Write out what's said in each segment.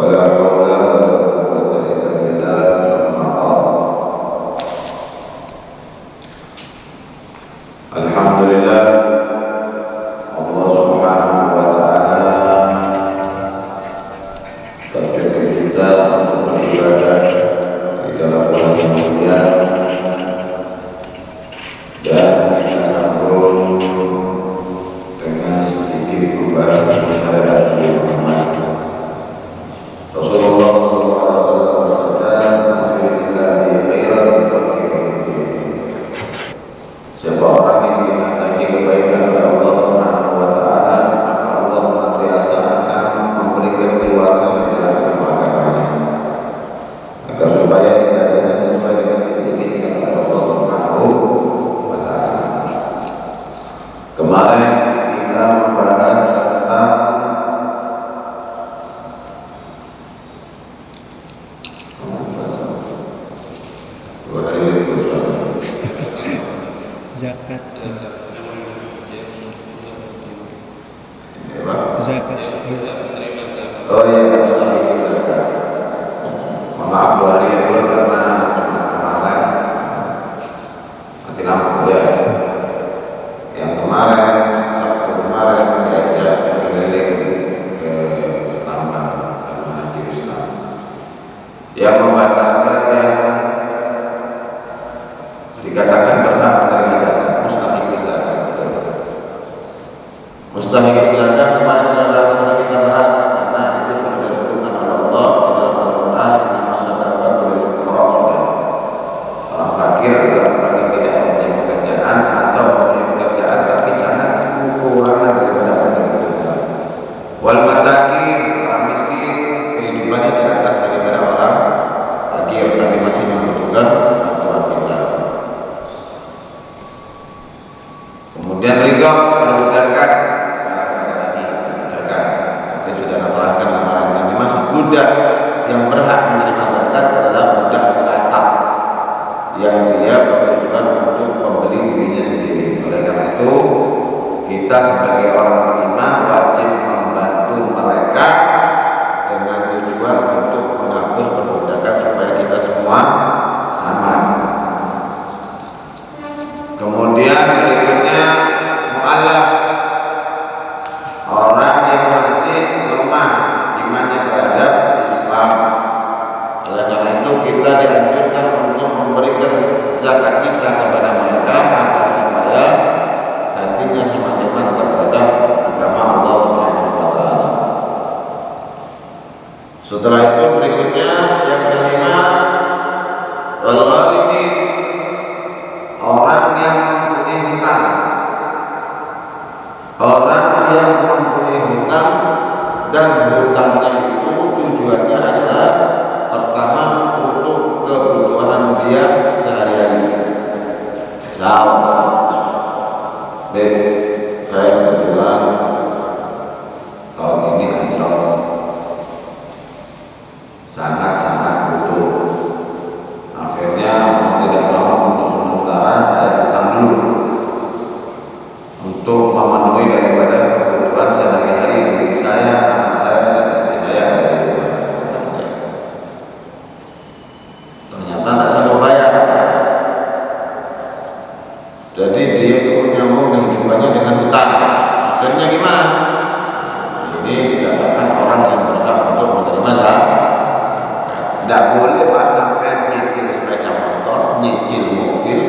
ولا حول ولا قوة إلا بالله. أما بعد. الحمد لله, Allah Subhanahu wa Ta'ala terjadi kita untuk beribadah di dalam bulan yang mulia, dan kita sambung dengan sedikit pembahasan syariat Nabi Muhammad. Rasulullah SAW bersabda, "Alhamdulillahi khairan bifaqihi." Siapa orang yang dikehendaki kebaikan oleh Allah Subhanahu wa Ta'ala, maka Allah senantiasa akan memberikan keluasan di dalam ilmu agamanya, agar supaya ibadahnya sesuai dengan diinginkan oleh Allah Subhanahu wa Ta'ala. Kemarin kita membahas tentang zakat. zakat. Oh iya, mustahil zakat. Maaf 2 hari libur karena kemarin mati lampu ya. Yang kemarin, Sabtu kemarin diajak keliling ke taman sama Haji Islam yang membatalkan yang dikatakan berhak menerima zakat, mustahil zakat. Mustahil zakat kemarin sudah kita bahas, karena itu sudah ditentukan oleh Allah di dalam Al-Quran. Nama sedekah oleh fuqara, sudah orang fakir adalah orang yang tidak mempunyai pekerjaan atau mempunyai pekerjaan tapi sangat kekurangan daripada apa yang dibutuhkan. Wal masakin, orang miskin kehidupannya di atas daripada orang fakir tapi masih membutuhkan bantuan kita. Kemudian ridha, perbudakan. Sekarang ada lagi perbudakan. Kita sudah terangkan kemarin. Yang dimaksud budak yang berhak menerima zakat adalah budak mukatab, yang dia bertujuan untuk membeli dirinya sendiri. Oleh karena itu, kita sebagai orang beriman wajib membantu mereka dengan tujuan untuk menghapus perbudakan supaya kita semua sama. Kemudian berikutnya mu'allaf, orang yang masih lemah imannya terhadap Islam. Oleh karena itu kita dianjurkan untuk memberikan zakat kita kepada mereka agar supaya hatinya semakin mantap terhadap agama Allah Subhanahu wa Ta'ala. Setelah itu berikutnya yang kelima, wal-gharimin, orang yang mempunyai hutang. Orang yang mempunyai hutang dan hutangnya itu tujuannya adalah pertama untuk kebutuhan dia sehari-hari. Misal, saya kebetulan tahun ini anjlok, sangat-sangat butuh. Akhirnya mau tidak mau untuk sementara saya hutang dulu untuk memenuhi daripada kebutuhan sehari-hari diri saya, anak saya, dan istri saya ada di rumah. Ternyata tidak sanggup bayar. Jadi dia itu menyambung kehidupannya dengan hutang. Akhirnya gimana? Nah, ini dikatakan orang yang berhak untuk menerima zakat. Tidak boleh Pak sampai nyicil sepeda motor, nyicil mobil,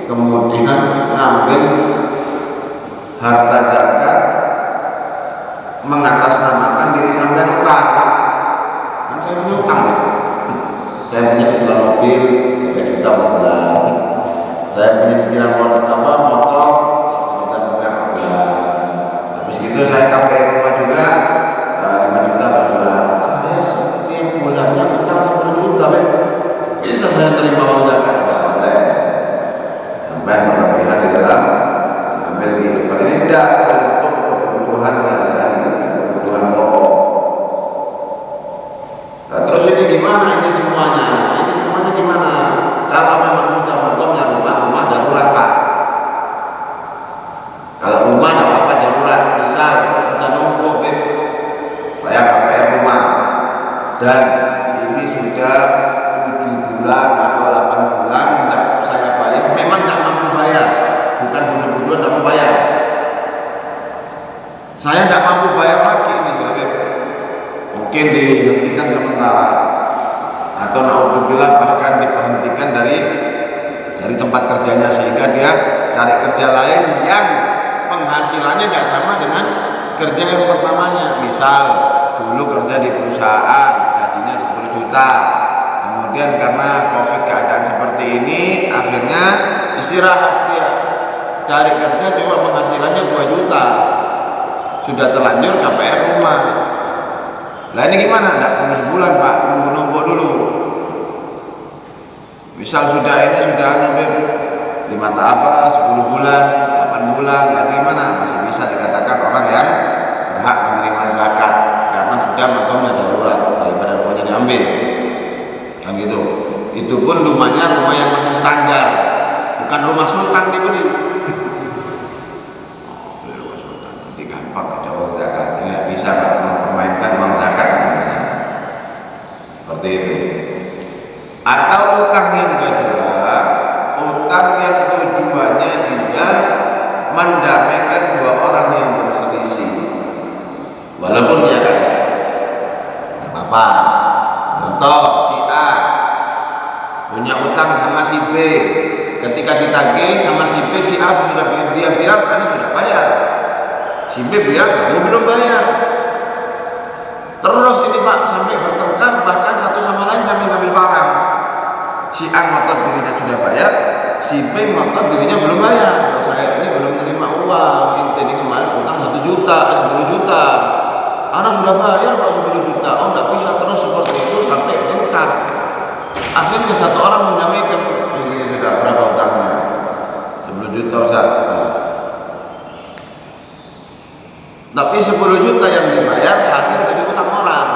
kemudian ngambil harta zakat mengatasnamakan diri sampai utang. Kan saya punya utang ya. Saya punya cicilan mobil 3 juta per bulan. Saya punya cicilan motor 1 juta sampai per bulan. Habis itu saya KPR rumah juga 5 juta per bulan. Saya setiap bulannya utang 10 juta. Bisa saya terima uang zakat? Tidak boleh. Sampai berlebihan di dalam mengambil kehidupan ini, tidak untuk kebutuhan sehari-hari, kebutuhan pokok. Nah, terus ini gimana? Ini semuanya gimana? Kalau memang sudah menguntungnya rumah darurat Pak. Kalau rumah tidak apa-apa darurat, misal sudah numpuk, saya KPR rumah dan ini sudah 7 bulan atau 8 bulan tidak saya bayar, memang tidak mampu bayar, bukan bodoh-bodoh tidak mau bayar. Saya tidak mampu bayar lagi ini, mungkin dihentikan sementara atau naudzubillah bahkan diberhentikan dari tempat kerjanya, sehingga dia cari kerja lain yang penghasilannya tidak sama dengan kerja yang pertamanya. Misal dulu kerja di perusahaan gajinya 10 juta, kemudian karena COVID keadaan seperti ini akhirnya istirahat, dia cari kerja cuma penghasilannya 2 juta, sudah terlanjur KPR rumah. Lah ini gimana? Tidak tunggu sebulan Pak, nunggu dulu. Misal sudah 5 tahap 10 bulan, 8 bulan, atau gimana? Masih bisa dikatakan orang yang berhak menerima zakat karena sudah makamnya darurat daripada rumahnya diambil, kan gitu. Itu pun rumahnya rumah yang masih standar, bukan rumah sultan dibeli. Rumah sultan nanti gampang ada uang zakat, ini nggak bisa Pak mempermainkan uang zakat namanya. Seperti itu. Atau utang yang kedua, utang yang tujuannya dia mendamaikan dua orang yang berselisih, walaupun dia kaya, nggak apa-apa. Contoh, si A punya utang sama si B, ketika ditagih sama si B, si A sudah, dia bilang karena sudah bayar, si B bilang kamu belum bayar. Terus ini Pak sampai bertengkar, bahkan satu sama lain sambil ngambil barang. Si A ngotot dirinya sudah bayar, si B ngotot dirinya belum bayar. Kalau saya ini belum menerima uang, ini kemarin utang 1 juta, 10 juta. Anak sudah bayar Pak 10 juta. Oh tidak bisa terus seperti itu sampai tengkar. Akhirnya satu orang mendamaikan, ini sudah berapa utangnya? 10 juta Ustaz. Tapi 10 juta yang dibayar hasil dari utang orang.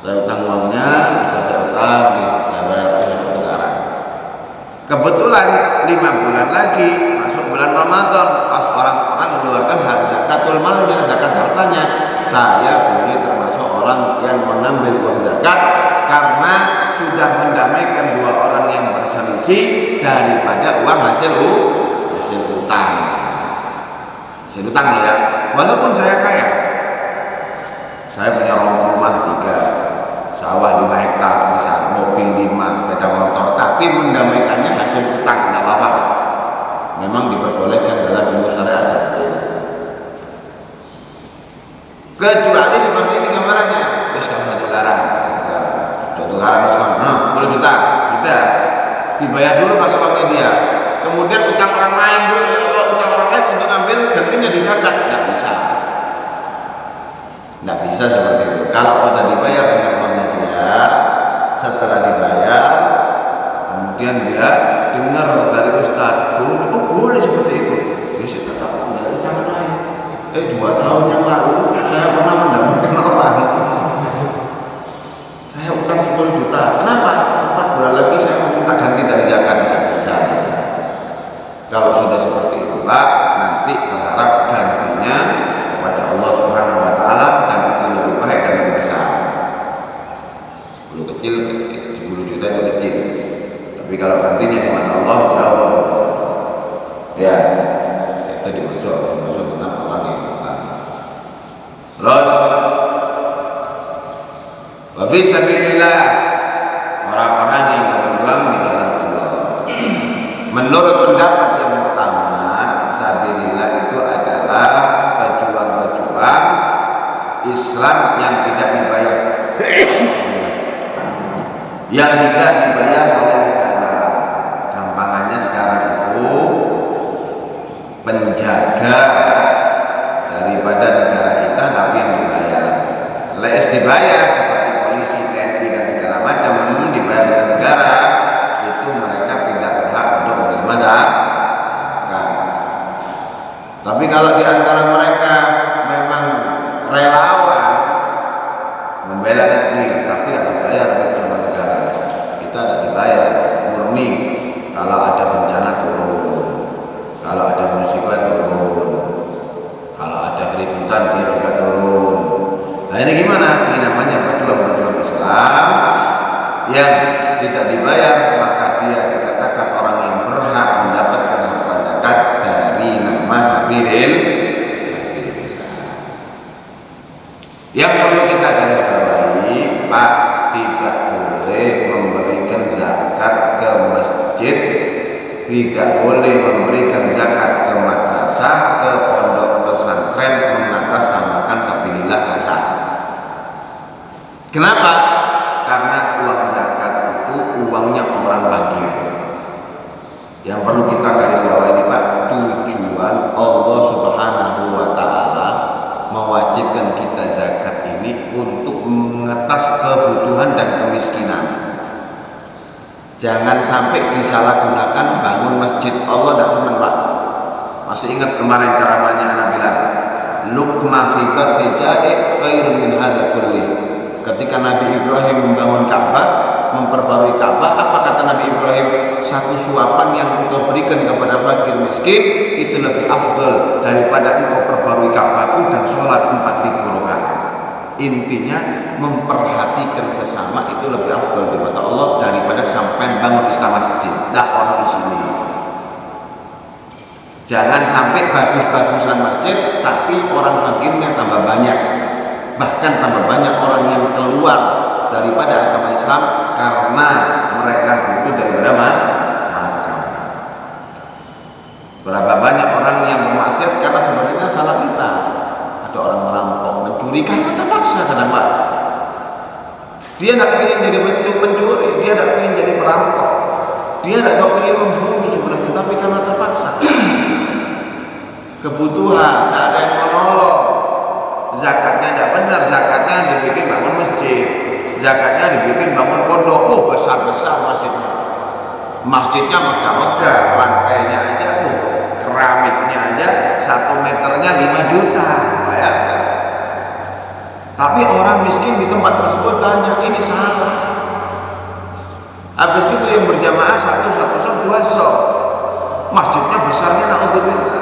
Saya utang uangnya, bisa saya utang nih, saya bayar besok lebaran. Kebetulan 5 bulan lagi masuk bulan Ramadan, pas orang-orang mengeluarkan hak zakatul malnya, zakat hartanya, saya boleh termasuk orang yang mengambil uang zakat karena sudah mendamaikan dua orang yang berselisih daripada uang hasil utang. Hasil utang loh ya. Walaupun saya kaya, saya punya rumah 3, sawah 5 hektar, misal mobil 5, sepeda motor, tapi mendamaikannya hasil utang, tidak apa-apa. Memang diperbolehkan dalam ilmu syariat seperti itu. Kecuali seperti ini gambarannya, wis kamu satu garan, nah 10 juta, sudah dibayar dulu pakai uangnya dia. Kemudian utang orang lain dulu, utang orang lain untuk ambil gantinya di zakat, tidak bisa. Tidak bisa seperti itu. Kalau sudah dibayar dengan uangnya dia, setelah dibayar, kemudian dia dengar dari Ustadz, oh boleh seperti itu. Ya saya katakan dari utang lain. 2 tahun yang lalu saya pernah mendamaikan orang. Saya utang 10 juta. Kenapa? 4 bulan lagi saya mau minta ganti dari zakat, tidak bisa. Kalau sudah seperti itu Pak, nanti berharap gantinya kepada Allah Subhanahu wa taala, dan itu lebih baik dan lebih besar. 10 juta itu kecil. Tapi kalau gantinya di mata Allah jauh lebih besar. Ya, itu dimasuk tentang orang yang utang. Terus wa fi sabilillah, orang-orang yang berjuang di jalan Allah. Menurut pendapat yang utama, sabilillah itu adalah pejuang-pejuang Islam yang tidak dibayar, yang tidak dibayar oleh negara. Gampangannya sekarang itu penjaga daripada negara kita, tapi yang dibayar. Les dibayar seperti polisi, TNI dan segala macam dibayar oleh negara, itu mereka tidak berhak untuk menerima zakat. Tapi kalau di antara mereka memang relawan membela negeri tapi tidak dibayar sama negara, kita tidak dibayar murni. Kalau ada bencana turun, kalau ada musibah turun, kalau ada keributan dia juga turun. Nah ini gimana? Ini namanya Islam yang tidak dibayar, maka dia dikatakan orang yang berhak mendapatkan harta zakat dari nama sabilillah. Yang perlu kita garis bawahi, Pak, tidak boleh memberikan zakat ke masjid, tidak boleh memberikan zakat ke madrasah, ke pondok pesantren mengatasnamakan sabilillah kasar. Kenapa? Karena uang zakat itu uangnya orang fakir. Yang perlu kita garis bawahi ini, Pak, tujuan Allah Subhanahu wa taala mewajibkan kita zakat ini untuk mengatas kebutuhan dan kemiskinan. Jangan sampai disalahgunakan bangun masjid. Allah tidak senang, Pak. Masih ingat kemarin ceramahnya anak bilang, luqma fi batni ja'i khairun min hadza kulli. Ketika Nabi Ibrahim membangun Ka'bah, memperbarui Ka'bah, apa kata Nabi Ibrahim? Satu suapan yang engkau berikan kepada fakir miskin itu lebih afdal daripada engkau perbarui Ka'bahku dan sholat 4.000 rakaat. Intinya memperhatikan sesama itu lebih afdal di mata Allah daripada sampai bangun Islam masjid. Tak ono di sini. Jangan sampai bagus-bagusan masjid tapi orang fakirnya tambah banyak. Bahkan tambah banyak orang yang keluar daripada agama Islam karena mereka butuh daripada makan. Berapa banyak orang yang bermaksiat karena sebenarnya salah kita. Ada orang merampok, mencuri karena terpaksa. Kenapa? Dia tidak ingin jadi pencuri, dia tidak ingin jadi perampok, dia tidak ingin membunuh sebenarnya, tapi karena terpaksa. Kebutuhan, tidak ada yang menolong. Zakatnya tidak benar, zakatnya dibikin bangun masjid, zakatnya dibikin bangun pondok. Oh, besar-besar masjidnya. Masjidnya megah-megah, lantainya aja tuh, keramiknya aja 1 meternya 5 juta, bayangkan. Tapi orang miskin di tempat tersebut banyak, ini salah. Habis itu yang berjamaah satu sof, 2 sof. Masjidnya besarnya naudzubillah,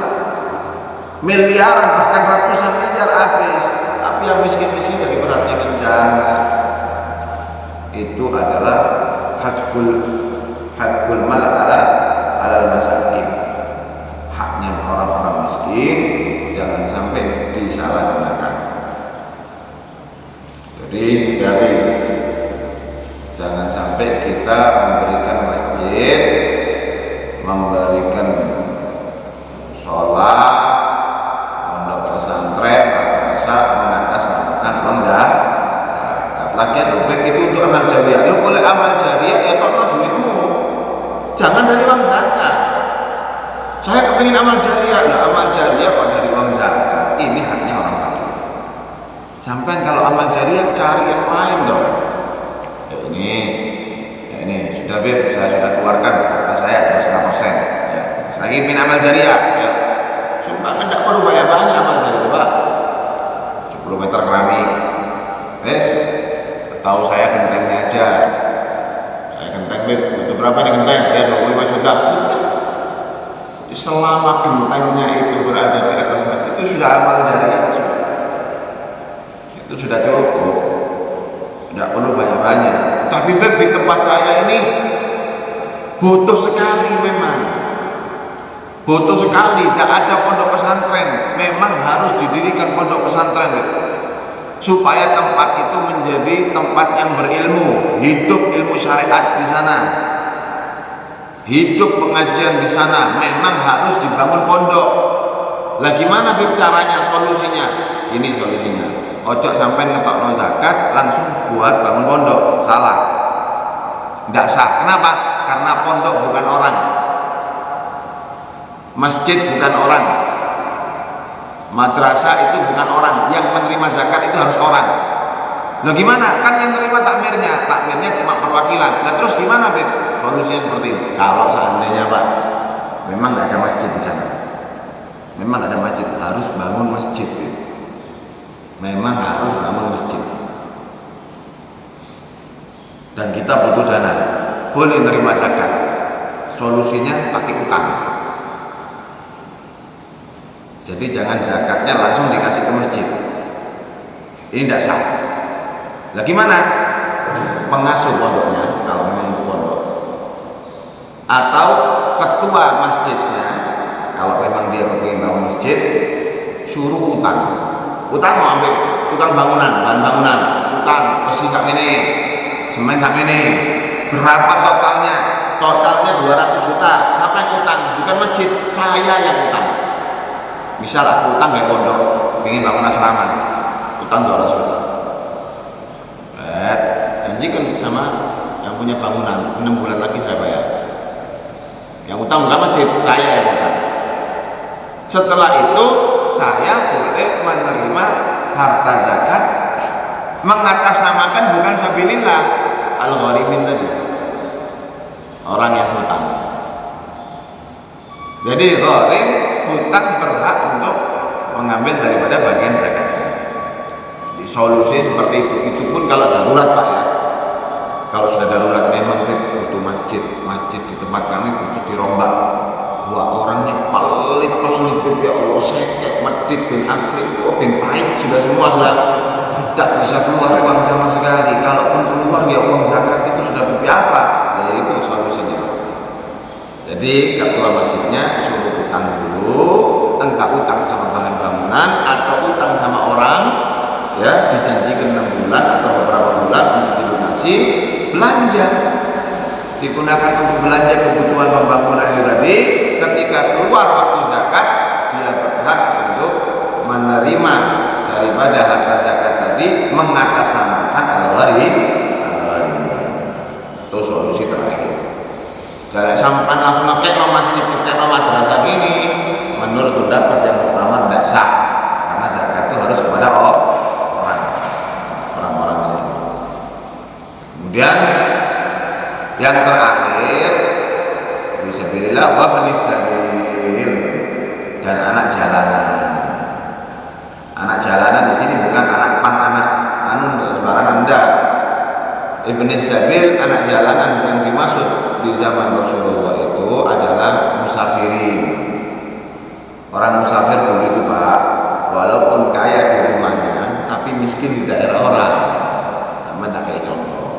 miliaran bahkan ratusan miliar habis. Tapi yang miskin-miskin yang diperhatikan jangan. Itu adalah hakul mal alal masakin. Haknya orang-orang miskin jangan sampai disalahgunakan. Jadi jangan sampai kita memberikan masjid, memberikan sholat, pondok pesantren, madrasah mengatasnamakan uang zakat. Lagian rubek itu untuk amal jariah. Lu boleh amal jariah ya tono duitmu. Jangan dari uang zakat. Saya kepingin amal jariah, amal jariah kok dari uang zakat. Ini haknya orang fakir. Sampai kalau amal jariah cari yang lain dong. Ini sudah Beb, saya sudah keluarkan harta saya 25%. Ya, saya ingin amal jariah. Ya, sumpah kan tidak perlu banyak-banyak amal jariah, Pak. 10 meter keramik. Tahu saya gentengnya aja. Saya genteng Beb, butuh berapa nih genteng? Ya 25 juta. Sudah. Selama gentengnya itu berada di atas masjid itu sudah amal jariah. Itu sudah cukup. Tidak perlu banyak-banyak. Tapi Beb, di tempat saya ini butuh sekali memang. Butuh sekali. Tidak ada pondok pesantren. Memang harus didirikan pondok pesantren, Beb, supaya tempat itu menjadi tempat yang berilmu, hidup ilmu syariat di sana, hidup pengajian di sana. Memang harus dibangun pondok. Lah gimana Beb caranya, solusinya? Ini solusinya. Ojo sampai ngetokno zakat langsung buat bangun pondok. Salah. Tidak sah. Kenapa? Karena pondok bukan orang, masjid bukan orang, madrasah itu bukan orang. Yang menerima zakat itu harus orang. Nah gimana? Kan yang menerima takmirnya cuma perwakilan. Nah terus gimana Beb? Solusinya seperti ini. Kalau seandainya Pak, memang tidak ada masjid di sana, memang ada masjid, harus bangun masjid, Beb. Memang harus bangun masjid. Dan kita butuh dana, boleh menerima zakat. Solusinya pakai utang. Jadi jangan zakatnya langsung dikasih ke masjid. Ini tidak sah. Lah gimana? pengasuh pondoknya kalau memang untuk pondok, atau ketua masjidnya kalau memang dia kepingin bangun masjid, suruh utang mau ambil tukang bangunan, bahan bangunan, utang besi sak ini, semen sak ini, berapa totalnya 200 juta, siapa yang utang? Bukan masjid, saya yang utang. Misal aku utang kayak pondok, ingin bangun asrama, utang 200 juta, janjikan sama yang punya bangunan 6 bulan lagi saya bayar. Yang utang bukan masjid, saya yang utang. Setelah itu saya boleh menerima harta zakat mengatasnamakan bukan sabilillah, al-gharimin tadi, orang yang hutang. Jadi gharim, hutang berhak untuk mengambil daripada bagian zakatnya. Di solusi seperti itu pun kalau darurat Pak ya. Kalau sudah darurat memang butuh masjid di tempat kami butuh dirombak. Wah, orangnya pelit ya Allah, sekek, medit bin Afrik, bin Pahit sudah semua sudah tidak bisa keluar uang sama sekali. Kalaupun keluar ya uang zakat itu sudah berapa? Ya itu solusinya. Jadi ketua masjidnya suruh utang dulu, entah utang sama bahan bangunan atau utang sama orang, ya dijanjikan 6 bulan atau beberapa bulan untuk dilunasi, belanja digunakan untuk belanja kebutuhan pembangunan itu tadi. Ketika keluar waktu zakat, dia berhak untuk menerima daripada harta zakat tadi mengatasnamakan al-gharim. Itu solusi terakhir. Jangan sampai langsung ngekek no masjid, ngekek no madrasah gini. Menurut pendapat yang pertama tidak sah, karena zakat itu harus kepada orang-orang ini. Kemudian yang terakhir, fisabilillah wa ibnis sabil, dan anak jalanan. Anak jalanan di sini bukan anak sembarangan, enggak. Ibnis sabil, anak jalanan yang dimaksud di zaman Rasulullah itu adalah musafirin. Orang musafir dulu itu Pak, walaupun kaya di rumahnya tapi miskin di daerah orang. Nama tak kayak contoh.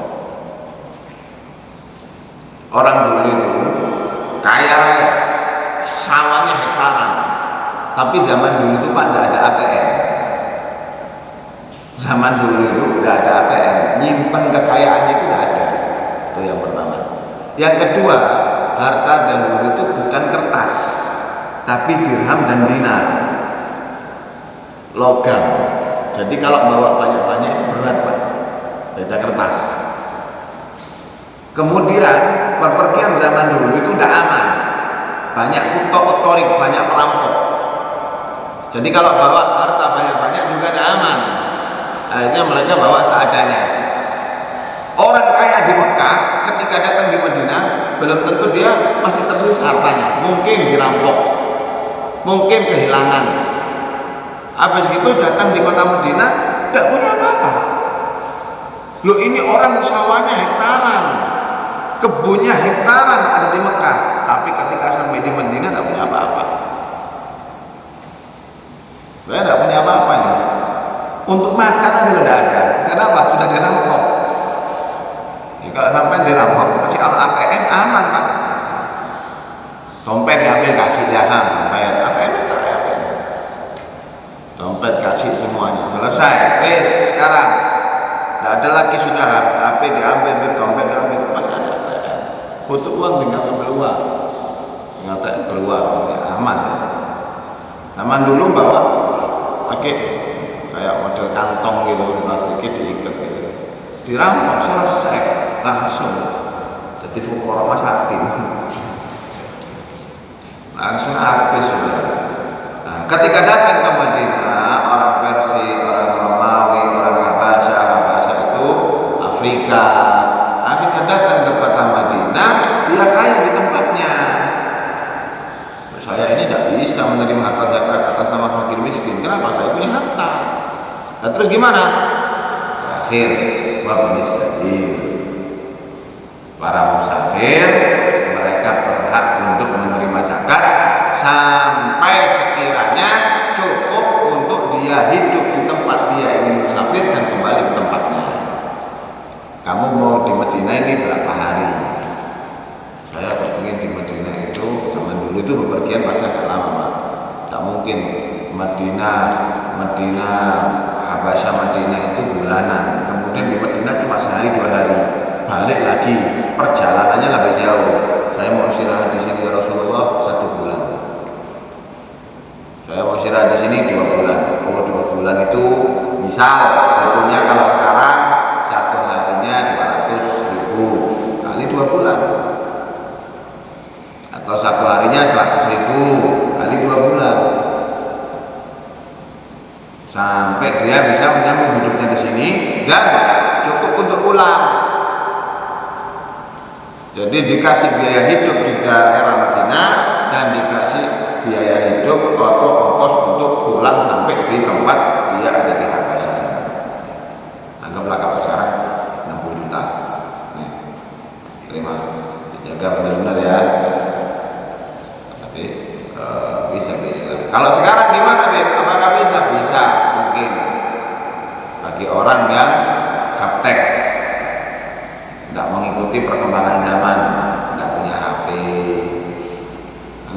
Orang dulu itu kaya raya, sawahnya hektaran, tapi zaman dulu itu Pak tidak ada ATM. Zaman dulu itu tidak ada ATM, nyimpen kekayaannya itu tidak ada. Itu yang pertama. Yang kedua, harta dahulu itu bukan kertas, tapi dirham dan dinar, logam. Jadi kalau bawa banyak-banyak itu berat Pak, beda kertas. Kemudian perpergian zaman dulu itu tidak aman, banyak kutok-kutorik, banyak perampok. Jadi kalau bawa harta banyak-banyak juga tidak aman. Akhirnya mereka bawa seadanya. Orang kaya di Mekah ketika datang di Madinah belum tentu dia masih tersisa hartanya, mungkin dirampok, mungkin kehilangan. Habis itu datang di kota Madinah tidak punya apa-apa. Loh, ini orang sawahnya hektaran, kebunnya hektaran ada di Mekah, tapi ketika sampai di Madinah tidak punya apa-apa. Saya tidak punya apa-apa ini. Untuk makan aja tidak ada. Kenapa? Sudah dirampok. Ya, kalau sampai dirampok, pasti kalau ATM aman Pak. Dompet diambil kasih ya, dompet ATM itu ATM. Dompet kasih semuanya, selesai. Sekarang tidak ada lagi sudah HP diambil, dompet diambil, masih ada ATM. Butuh uang tinggal ambil uang, tinggal keluar, ya, aman ya. Zaman dulu bawa pakai kayak model kantong gitu, plastiknya diikat gitu, dirampok selesai langsung. Jadi fuqara masakin langsung habis sudah. Nah, ketika datang ke Madinah, orang Persia, orang Romawi, orang Habasyah itu Afrika, akhirnya datang ke kota Madinah, dia kaya di tempatnya. Saya ini tidak bisa menerima harta zakat atas nama fakir miskin. Kenapa? Saya punya harta. Nah, terus gimana? Terakhir, wabnis sabil, para musafir, mereka berhak untuk menerima zakat sampai sekiranya cukup untuk dia hidup di tempat dia ingin musafir dan kembali ke tempatnya. Kamu mau di sebagian masih agak lama Pak. Tidak mungkin Madinah Habasyah Madinah itu bulanan, kemudian di Madinah cuma sehari 2 hari, balik lagi, perjalanannya lebih jauh. Saya mau istirahat di sini ya Rasulullah 1 bulan. Saya mau istirahat di sini 2 bulan. Oh 2 bulan itu misal hitungnya kalau sekarang 1 harinya 200.000 kali 2 bulan, atau 1 harinya 100.000 kali 2 bulan, sampai dia bisa menyambung hidupnya di sini dan cukup untuk pulang. Jadi dikasih biaya hidup di daerah Madinah dan dikasih biaya hidup atau ongkos untuk pulang sampai di tempat dia ada di Habasyah. Anggaplah kalau sekarang 60 juta. Nih, terima, dijaga benar-benar ya. Tapi bisa beda. Kalau sekarang gimana, Beb? Apakah bisa? Bisa, mungkin. Bagi orang yang gaptek, tidak mengikuti perkembangan zaman, tidak punya HP,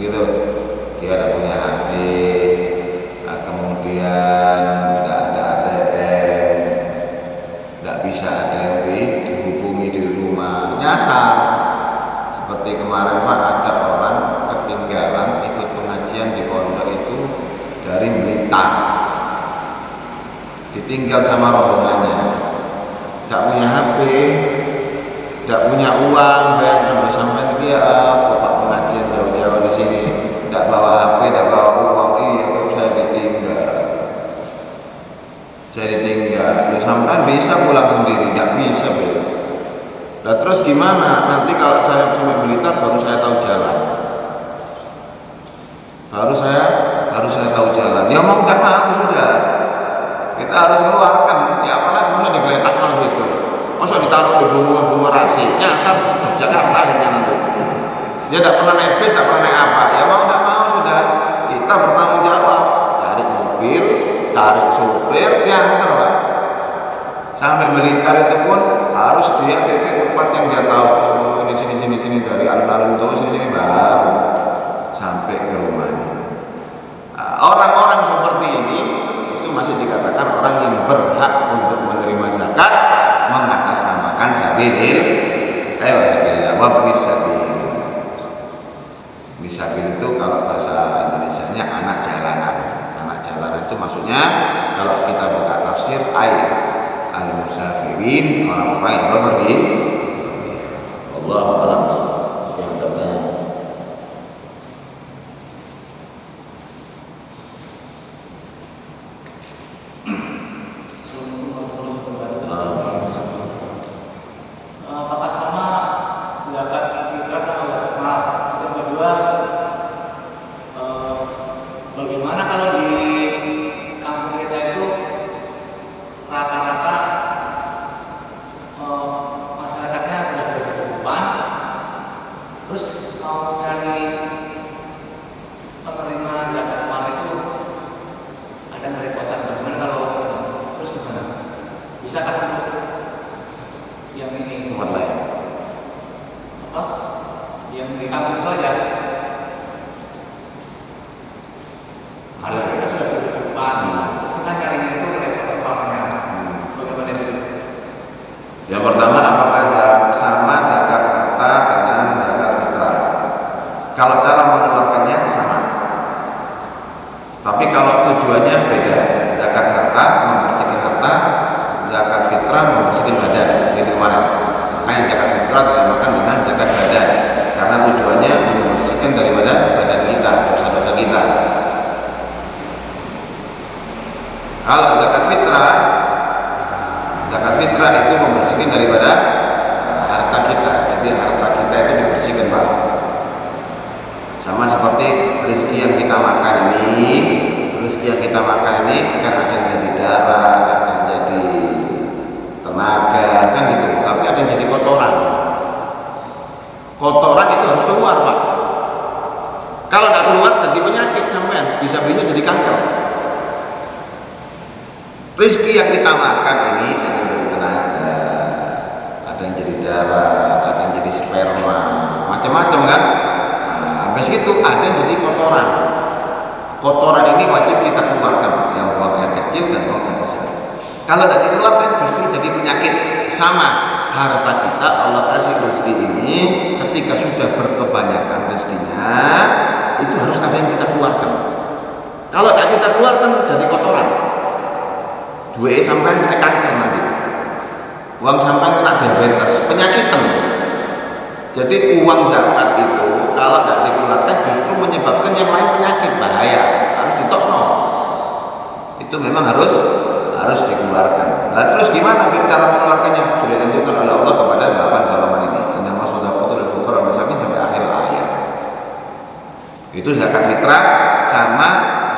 gitu. Dia tidak punya HP, kemudian tidak ada ATM, tidak bisa ada yang dihubungi di rumah, nyasar. Seperti kemarin Pak, ada orang ketinggalan ikut pengajian di pondok itu dari Blitar, ditinggal sama rombongannya, tidak punya HP, tidak punya uang. Bayangkan sampai dia bapak pengajian jauh-jauh di sini, tidak bawa HP, tidak bawa uang. Iya, saya ditinggal. Lu sampai bisa pulang sendiri? Tidak bisa, Bro. Nah, terus gimana? Nanti kalau saya sampai Blitar baru saya tahu jalan. Baru saya tahu jalan. Ya mau tidak mau sudah. Kita harus keluarkan. Ya apalagi masa digeletakkan gitu. Masa ditaruh di bunga-bunga rasi, nyasar Yogyakarta akhirnya nanti. Dia tidak pernah naik bis, tidak pernah naik apa. Ya mau tidak mau sudah. Kita bertanggung jawab. Tarik mobil, tarik supir, diantar Pak. Sampai Blitar itu pun harus dia titik tempat yang dia tahu. Oh, ini sini dari alun-alun itu sini baru sampai ke rumahnya. Nah, orang-orang seperti ini itu masih dikatakan orang yang berhak untuk menerima zakat, mengatasnamakan sabilil. Sabilillah wa bisabil. Bisabil itu kalau bahasa Indonesianya anak jalanan. Anak jalanan itu maksudnya kalau kita buka tafsir ayat al-musafirin, orang-orang yang pergi. Allahu a'lam. Yang pertama, apakah sama zakat harta dengan zakat fitrah? Kalau cara mengeluarkannya sama, tapi kalau tujuannya beda. Zakat harta membersihkan harta, zakat fitrah membersihkan badan. Itu kemarin. Makanya zakat fitrah dinamakan dengan zakat badan, karena tujuannya membersihkan daripada badan kita, dosa-dosa kita. Kalau zakat fitrah itu membersihkan daripada harta kita. Jadi harta kita itu dibersihkan Pak. Sama seperti rezeki yang kita makan ini. Rezeki yang kita makan ini kan ada yang jadi darah, ada yang jadi tenaga, kan gitu. Tapi ada yang jadi kotoran. Kotoran itu harus keluar Pak. Kalau tidak keluar jadi penyakit sampean, bisa-bisa jadi kanker. Rezeki yang kita makan ini ada yang jadi tenaga, ada yang jadi darah, ada yang jadi sperma, macam-macam kan. Nah, habis itu ada yang jadi kotoran. kotoran ini wajib kita keluarkan, yang buang air kecil dan buang air besar. Kalau tidak dikeluarkan justru jadi penyakit. Sama harta kita, Allah kasih rezeki ini, ketika sudah berkebanyakan rezekinya, itu harus ada yang kita keluarkan. Kalau tidak kita keluarkan jadi kotoran. Duit sampai kena kanker nanti, uang sampai kena diabetes, penyakitan. Jadi uang zakat itu kalau tidak dikeluarkan justru menyebabkan yang lain penyakit, bahaya, harus ditokno. Itu memang harus dikeluarkan. Nah terus gimana cara mengeluarkannya? Sudah ditentukan oleh Allah kepada 8 golongan ini. Innama shadaqatul lil fuqara wal masakin sampai akhir ayat. Itu zakat fitrah sama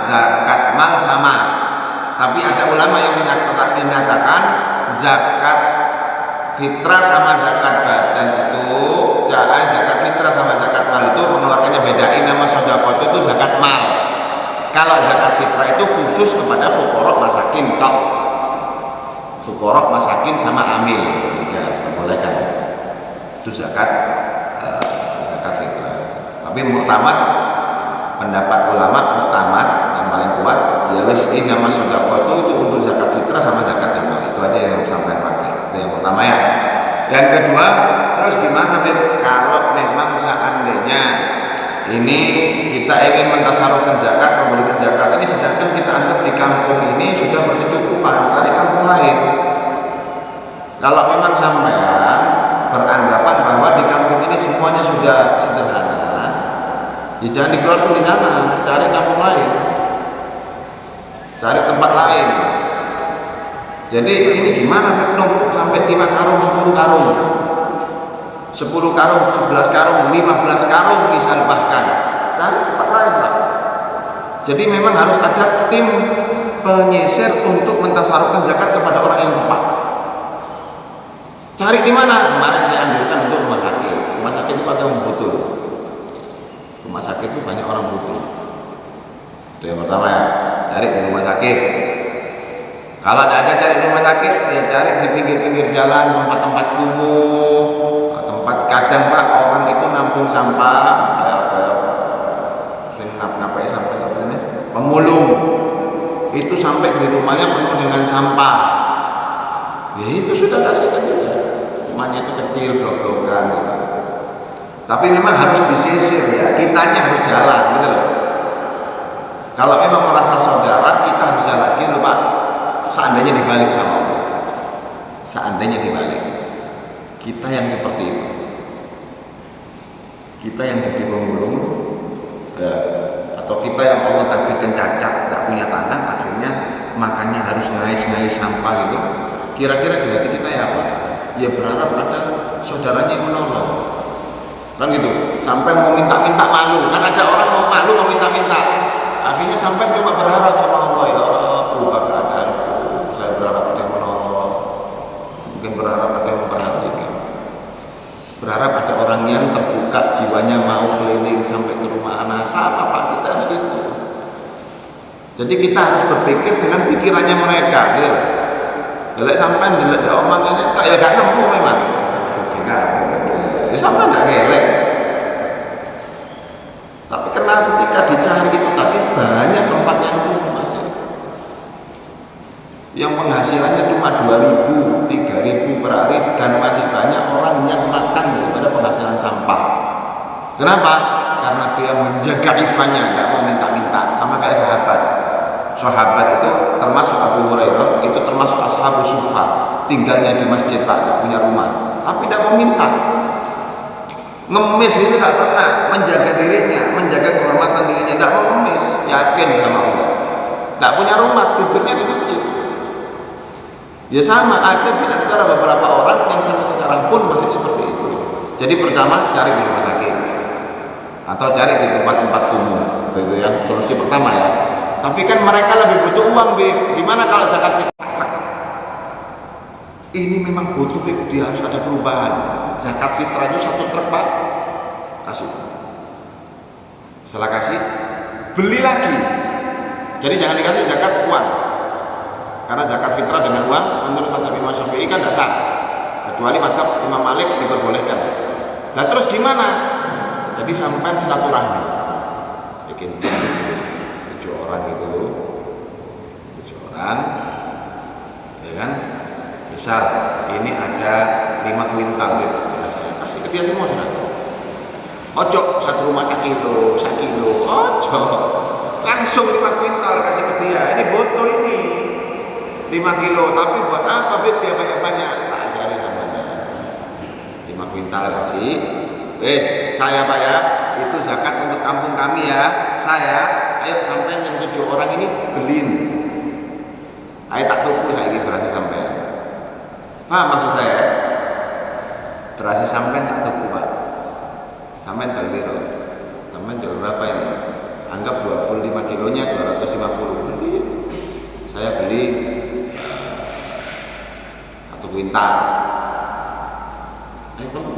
zakat mal sama. Tapi ada ulama yang menyatakan zakat fitrah sama zakat badan itu, zakat fitrah sama zakat mal itu mengeluarkannya beda. Innama shadaqatul itu zakat mal. Kalau zakat fitrah itu khusus kepada fuqara masakin tok. Fuqara masakin sama amil tidak diperbolehkan. Itu zakat fitrah. Tapi muktamad, pendapat ulama muktamad yang paling kuat ya wis innama shadaqah itu untuk zakat fitrah sama zakat mal. Itu aja yang sampai pakai. Itu yang pertama ya. Yang kedua, terus gimana Beb? Kalau memang seandainya ini kita ingin mentasarufkan zakat, memberikan zakat ini, sedangkan kita anggap di kampung ini sudah berkecukupan, cari kampung lain. Kalau memang sampean beranggapan bahwa di kampung ini semuanya sudah sederhana, ya jangan dikeluarkan di sana, cari kampung lain, cari tempat lain. Jadi ini gimana numpuk sampai 5 karung, 10 karung, 10 karung, 11 karung, 15 karung misal bahkan, cari tempat lain Pak. Jadi memang harus ada tim penyisir untuk mentasarufkan zakat kepada orang yang tepat. Cari di mana? Kemarin saya anjurkan untuk rumah sakit. Rumah sakit itu ada yang butuh. Rumah sakit itu banyak orang butuh. Itu yang pertama ya, cari di rumah sakit. Kalau tidak ada cari di rumah sakit, ya cari di pinggir-pinggir jalan, tempat-tempat kumuh, tempat kadang Pak orang itu nampung sampah, kayak ngapain sampah ini? Pemulung. Itu sampai di rumahnya penuh dengan sampah. Ya itu sudah kasihkan juga. Rumahnya itu kecil, blok-blokan gitu. Tapi memang harus disisir ya, kitanya harus jalan gitu loh. Kalau memang merasa saudara, kita harus jalan gitu loh Pak. Seandainya dibalik sama Allah, seandainya dibalik, kita yang seperti itu, kita yang jadi pemulung ya, atau kita yang Allah takdirkan cacat, tidak punya tangan, akhirnya makannya harus ngais-ngais sampah gitu. Kira-kira di hati kita ya apa? Ya berharap ada saudaranya yang menolong, kan gitu. Sampai mau minta-minta malu, kan ada orang mau malu mau minta-minta, akhirnya sampai cuma berharap sama Allah, ya Allah berubah keadaanku. Saya berharap ada yang menolong, mungkin berharap ada yang memperhatikan, berharap ada orang yang terbuka jiwanya mau keliling sampai ke rumah anak. Sama Pak, kita harus gitu. Jadi kita harus berpikir dengan pikirannya mereka gitu. Kalau sampai dilihat omong ini, ya gak nemu memang. Oke kan, ya sampai nggak ngelek. Tapi karena ketika dicari itu tadi banyak tempat yang kumuh masih, yang penghasilannya cuma 2.000, 3.000 per hari, dan masih banyak orang yang makan daripada penghasilan sampah. Kenapa? Karena dia menjaga ifannya, nggak mau minta-minta, sama kayak sahabat. Sahabat itu termasuk Abu Hurairah, itu termasuk ashabus sufa, tinggalnya di masjid Pak, tidak punya rumah, tapi tidak mau minta. Ngemis itu tidak pernah, menjaga dirinya, menjaga kehormatan dirinya, tidak mau ngemis, yakin sama Allah. Tidak punya rumah, tidurnya di masjid. Ya sama, ada di antara beberapa orang yang sampai sekarang pun masih seperti itu. Jadi pertama cari di rumah sakit atau cari di tempat-tempat umum, itu yang solusi pertama ya. Tapi kan mereka lebih butuh uang, Bib. Gimana kalau zakat fitrah? Ini memang butuh, Bib. Dia harus ada perubahan. Zakat fitrah itu 1 truk Pak, kasih. Setelah kasih, beli lagi. Jadi jangan dikasih zakat uang. Karena zakat fitrah dengan uang menurut mazhab Imam Syafi'i kan tidak sah. Kecuali mazhab Imam Malik diperbolehkan. Nah terus gimana? Jadi sampai silaturahmi, bikin 7 orang orang itu, 7 orang, ya kan? Misal ini ada 5 kuintal, kasih ke dia semua sudah. Ojo satu rumah 1 kilo, ojo langsung 5 kuintal kasih ke dia. Ini boto ini 5 kilo, tapi buat apa Beb dia banyak-banyak? Tak ajari sama dia. 5 kuintal kasih. Wes, saya Pak ya, itu zakat untuk kampung kami ya. Saya, ayo sampai yang 7 orang ini beliin. Ayo tak tuku saya ini berasa sampai. Paham maksud saya? Berasa sampai tak tuku Pak. Sampai terliru. Sampai jual berapa ini? Anggap 25 kilonya 250 beli. Saya beli 1 kuintal.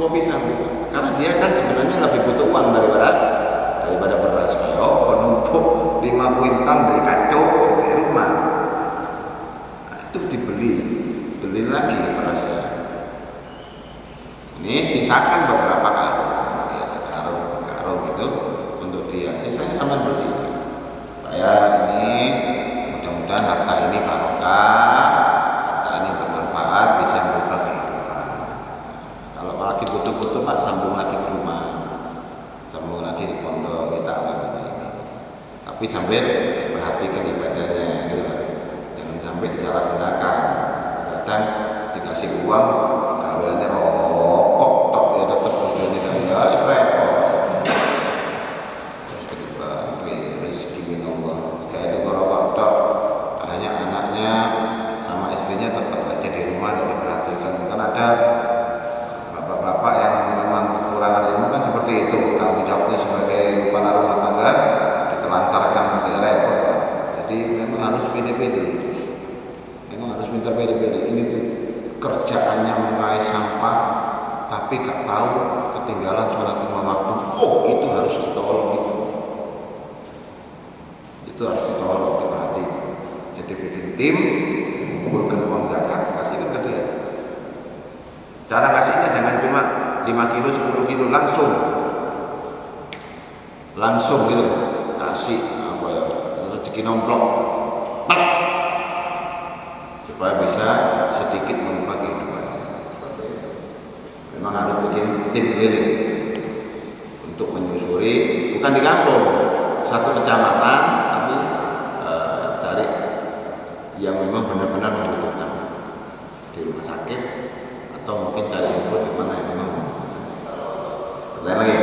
Kok bisa? Karena dia kan sebenarnya lebih butuh uang daripada beras. Kayak penumpuk 5 kuintal dari kacau di rumah. Nah, itu beli lagi berasnya. Ini sisakan beberapa karung, ya sekarung gitu untuk dia. Sisanya sama beli. Saya ini mudah-mudahan harta ini barokah, harta ini bermanfaat, bisa berubah kehidupan. Kalau lagi butuh-butuh Pak, sambung lagi ke rumah, sambung lagi di pondok kita alami ini. Tapi sambil perhatikan ibadahnya, gitu lah. Jangan sampai disalahgunakan. Kadang dikasih uang, gaweannya rokok, tok ya tetap tujuannya kaya, repot. Terus kedua, rezeki min Allah. Kayak itu rokok tok, hanya anaknya sama istrinya tetap aja di rumah dan diperhatikan. Kan ada bapak-bapak yang memang kekurangan ilmu kan seperti itu, tanggung jawabnya sebagai kepala rumah tangga ditelantarkan pakai repot Pak. Jadi memang harus pilih-pilih. Ini tuh kerjaannya mengais sampah, tapi gak tahu ketinggalan sholat 5 waktu. Oh, itu harus ditolong itu harus ditolong, diperhatikan. Jadi bikin tim, kumpulkan uang zakat, kasihkan ke dia. Cara ngasihnya jangan cuma 5 kilo, 10 kilo langsung gitu, kasih apa ya, rezeki nomplok, supaya bisa sedikit mengubah kehidupannya. Memang harus bikin tim keliling untuk menyusuri, bukan di kampung, 1 kecamatan, tapi cari yang memang benar-benar membutuhkan di rumah sakit, atau mungkin cari info di mana yang memang membutuhkan. Pertanyaan lagi?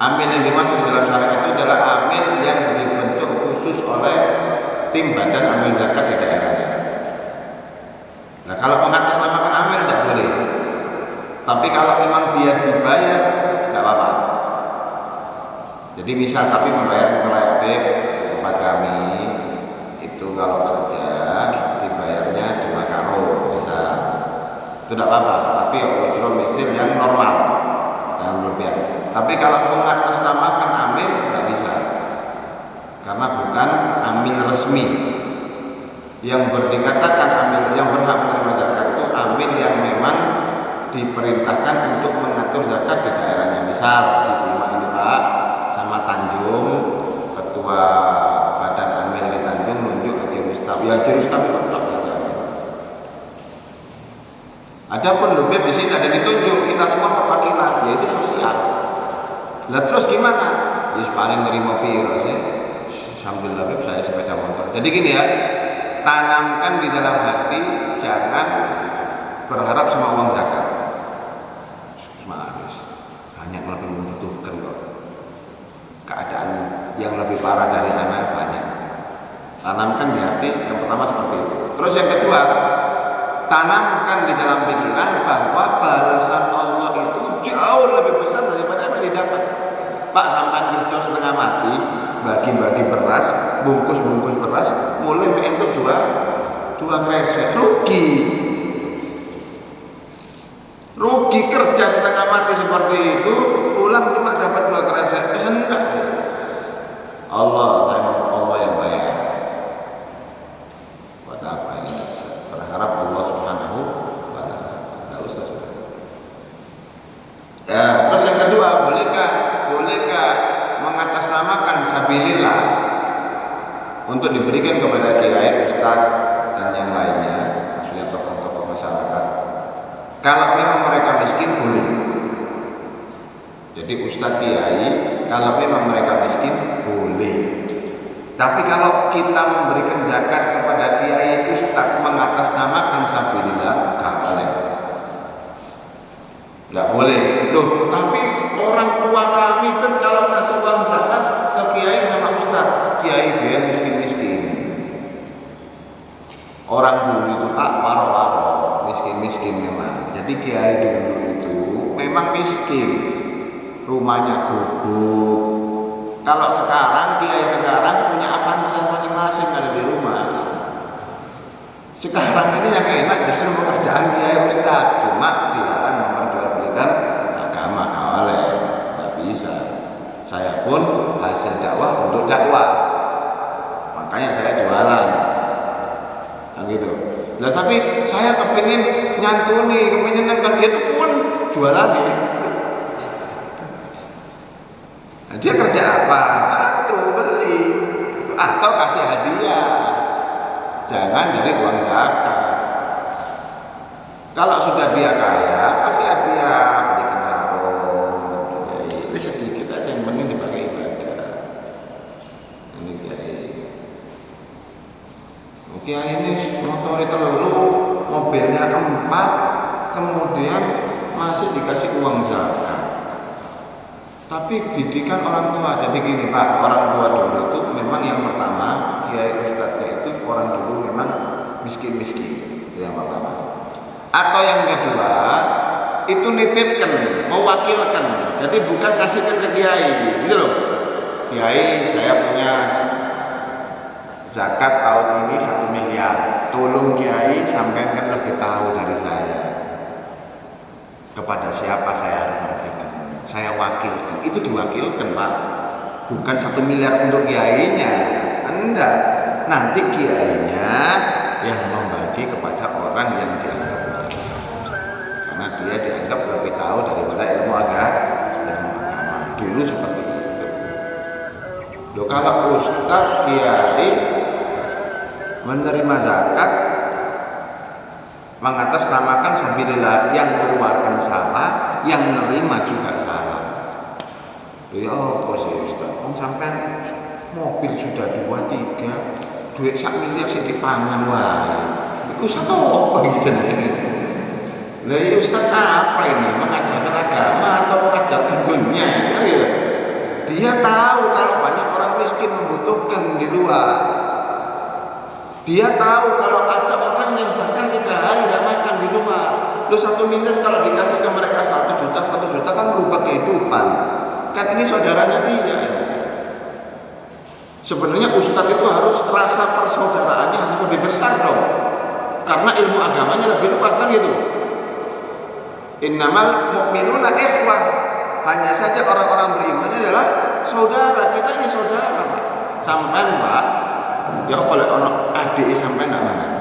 Amil yang dimaksud dalam syariat itu adalah amil yang dibentuk khusus oleh tim badan amil zakat di daerahnya. Nah, kalau mengatasnamakan amil tidak boleh. Tapi kalau memang dia dibayar, tidak apa-apa. Jadi misal tapi membayar oleh Habib di tempat kami itu kalau kerja dibayarnya 2 karung misal, itu tidak apa-apa. Tapi ujroh misil yang normal, jangan berlebihan. Tapi kalau mengatasnamakan amil tidak bisa, karena bukan amil resmi. Yang dikatakan amil yang berhak menerima zakat itu amil yang memang diperintahkan untuk mengatur zakat di daerahnya. Misal di rumah ini Pak sama Tanjung, ketua badan amil di Tanjung nunjuk Haji Rustam. Ya Haji Rustam itu tidak jadi amil. Adapun lebih di sini ada ditunjuk, kita semua perwakilan, yaitu sosial. Lah terus gimana? Ya paling nerima piro sih? Sambil labib saya sepeda motor. Jadi gini ya, tanamkan di dalam hati, jangan berharap sama uang zakat. Harus hanya lebih membutuhkan kok. Keadaan yang lebih parah dari anak banyak. Tanamkan di hati yang pertama seperti itu. Terus yang kedua, tanamkan di dalam pikiran bahwa balasan Allah itu jauh lebih besar daripada apa yang didapat. Pak, sampai kerja setengah mati, bagi-bagi beras, bungkus-bungkus beras, mulai menentuk dua kresek, rugi kerja setengah mati seperti itu, pulang cuma dapat 2 kresek, enggak. Allah yang bayar. Buat apa ini? Berharap Allah Subhanahu wa taala. Enggak usah sudah. Ya, terus yang kedua, bolehkah mengatasnamakan sabilillah untuk diberikan kepada kiai, ustadz dan yang lainnya, maksudnya tokoh-tokoh masyarakat. Kalau memang mereka miskin boleh. Jadi ustadz, kiai, kalau memang mereka miskin boleh. Tapi kalau kita memberikan zakat kepada kiai, ustadz mengatasnamakan sabilillah, enggak boleh. Enggak boleh. Loh, tapi orang tua kami kan kalau ngasih uang zakat ke kiai sama ustadz, kiai biar miskin-miskin. Orang dulu itu Pak waro-waro, miskin-miskin memang. Jadi kiai dulu itu memang miskin, rumahnya gubuk. Kalau sekarang kiai sekarang punya Avanza masing-masing ada di rumah. Sekarang ini yang enak justru pekerjaan kiai ustadz, cuma dilarang memperjualbelikan agama, gak oleh, nggak bisa. Saya pun hasil dakwah untuk dakwah, makanya saya jualan. Nah gitu. Nah tapi saya kepingin nyantuni, kepingin nengkan dia tuh pun jualan nih. Nah, dia kerja apa? Atau beli, atau kasih hadiah. Jangan dari uang zakat. Kalau sudah dia kaya, kasih hadiah, belikan sarung. Ini sedikit aja yang penting dipakai ibadah. Ini kiai ini motornya telu, mobilnya 4, kemudian masih dikasih uang zakat. Tapi didikan orang tua. Jadi gini Pak, orang tua dulu itu memang yang pertama, kiai ustadznya itu orang dulu memang miskin-miskin, itu yang pertama. Atau yang kedua, itu nitipkan, mewakilkan. Jadi bukan kasihkan ke kiai, gitu loh. Kiai, saya punya zakat tahun ini 1 miliar. Tolong kiai sampaikan lebih tahu dari saya. Kepada siapa saya harus memberikan? Saya wakilkan. Itu diwakilkan Pak. Bukan 1 miliar untuk kiainya. Enggak. Nanti kiainya yang membagi kepada orang yang dianggap baik. Karena dia dianggap lebih tahu daripada ilmu agama. Dulu seperti itu. Loh, kalau ustaz, kiai menerima zakat, mengatasnamakan sabilillah, yang mengeluarkan salah, yang menerima juga salah. Ya apa sih Ustaz? Sampai mobil sudah 2, 3, duit 1 miliar sih dipangan wae. Iku satu apa gitu nih? Lah ya Ustaz apa ini? Mengajarkan agama atau mengajarkan dunia ini kan ya? Dia tahu kalau banyak orang miskin membutuhkan di luar. Dia tahu kalau ada orang yang bahkan 3 hari tidak makan di luar. Loh 1 miliar kalau dikasih ke mereka 1 juta kan merubah kehidupan. Kan ini saudaranya dia. Sebenarnya ustadz itu harus rasa persaudaraannya harus lebih besar dong. Karena ilmu agamanya lebih luas kan gitu. Innamal mu'minuna ikhwah. Hanya saja orang-orang beriman adalah saudara. Kita ini saudara Pak. Sampai Pak, ya boleh ono adik sampai enggak makan.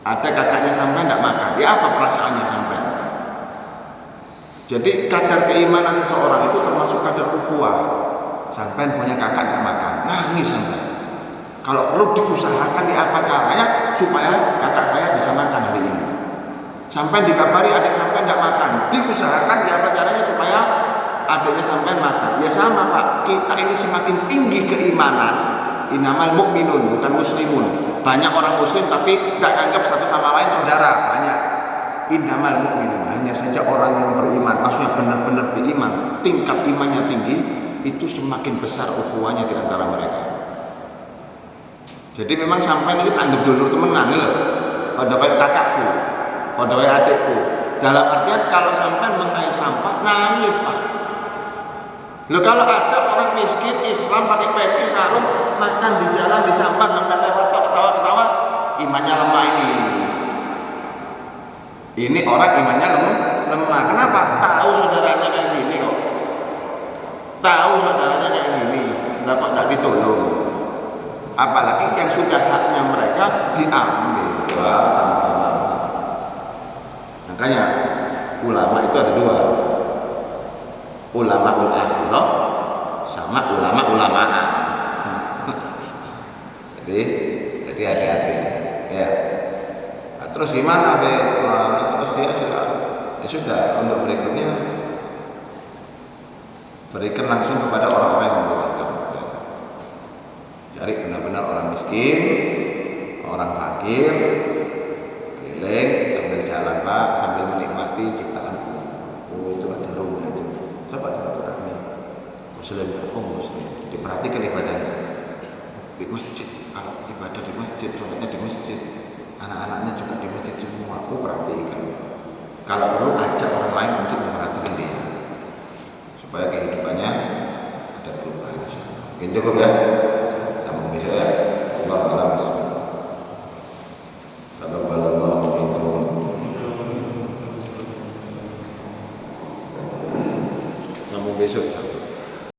Ada kakaknya sampai enggak makan. Ya apa perasaannya sampai? Jadi kadar keimanan seseorang itu termasuk kadar ukhuwah. Sampai punya kakak enggak makan, nangis sampai. Kalau perlu diusahakan di apa caranya supaya kakak saya bisa makan hari ini. Sampai dikabari adik sampai enggak makan, diusahakan di apa caranya supaya adiknya sampai makan. Ya sama Pak, kita ini semakin tinggi keimanan. Innamal mu'minun, bukan muslimun. Banyak orang muslim tapi tidak anggap satu sama lain saudara, banyak. Innamal mu'minun, hanya saja orang yang beriman, maksudnya benar-benar beriman, tingkat imannya tinggi, itu semakin besar ukhuwahnya di antara mereka. Jadi memang sampai ini kita anggap dulur temenan loh. padha kaya kakakku, padha kaya adikku. Dalam artian kalau sampai mengais sampah nangis Pak. Loh kalau ada orang miskin Islam pakai peci sarung makan di jalan di sampah sampai lewat ketawa-ketawa, imannya lemah ini. Ini orang imannya lemah. Kenapa? Tahu saudaranya kayak gini kok. Tahu saudaranya kayak gini, nah kok tak ditolong. Apalagi yang sudah haknya mereka diambil. Makanya ulama itu ada dua. Ulama ul akhirah sama ulama ulamaan. jadi hati-hati ya. Nah, terus gimana be? Terus dia sudah untuk berikutnya berikan langsung kepada orang-orang yang membutuhkan. Cari benar-benar orang miskin, orang fakir, keliling sambil jalan Pak, sambil menikmati ciptaan Allah. Oh itu ada rumah itu. Coba silaturahmi. Muslim, Muslim. Diperhatikan ibadahnya di masjid. Kalau ibadah di masjid, sholatnya di masjid, anak-anaknya juga di masjid semua. Aku perhatikan. Kalau perlu ajak orang lain untuk memperhatikan dia, supaya kehidupannya ada perubahan. Mungkin cukup ya. Sambung besok ya. Allah a'lam. Taqabbalallahu minkum. Sambung besok.